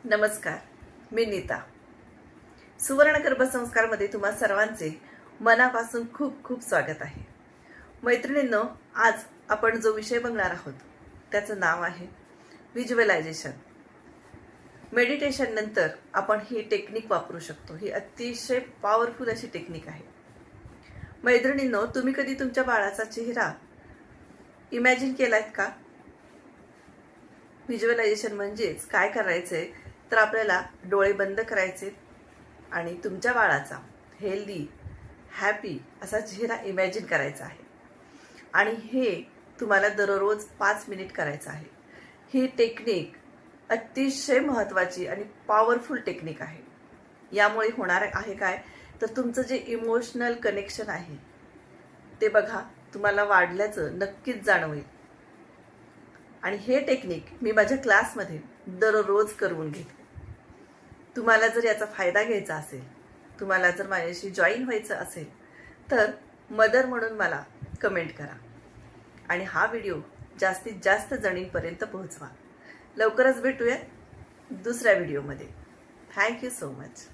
नमस्कार, मी नीता. सुवर्ण गर्भसंस्कारमध्ये तुम्हा सर्वांचे मनापासून खूप खूप स्वागत आहे. मैत्रिणींनो, आज आपण जो विषय बघणार आहोत त्याचं नाव आहे व्हिज्युअलायझेशन. मेडिटेशन नंतर आपण ही टेक्निक वापरू शकतो. ही अतिशय पॉवरफुल अशी टेक्निक आहे. मैत्रिणींनो, तुम्ही कधी तुमच्या बाळाचा चेहरा इमॅजिन केलायत का? व्हिज्युअलायझेशन म्हणजेच काय करायचंय तर आपल्याला डोळे बंद करायचे आणि तुमच्या बाळाचा हेल्दी, हॅपी असा चेहरा इमॅजिन करायचा आहे. आणि हे तुम्हाला दररोज 5 मिनिट करायचं आहे. ही टेक्निक अतिशय महत्त्वाची आणि पॉवरफुल टेक्निक आहे. यामुळे होणार आहे काय तर तुमचं जे इमोशनल कनेक्शन आहे ते बघा तुम्हाला वाढल्याचं नक्कीच जाणवेल. आणि हे टेक्निक मी माझ्या क्लासमध्ये दररोज करून घेते. तुम्हाला जर याचा फायदा घ्यायचा असेल, तुम्हाला जर माझ्याशी जॉईन व्हायचं असेल तर मदर म्हणून मला कमेंट करा आणि हा व्हिडिओ जास्तीत जास्त जणींपर्यंत पोहोचवा. लवकरच भेटूया दुसऱ्या व्हिडिओमध्ये. Thank you so much.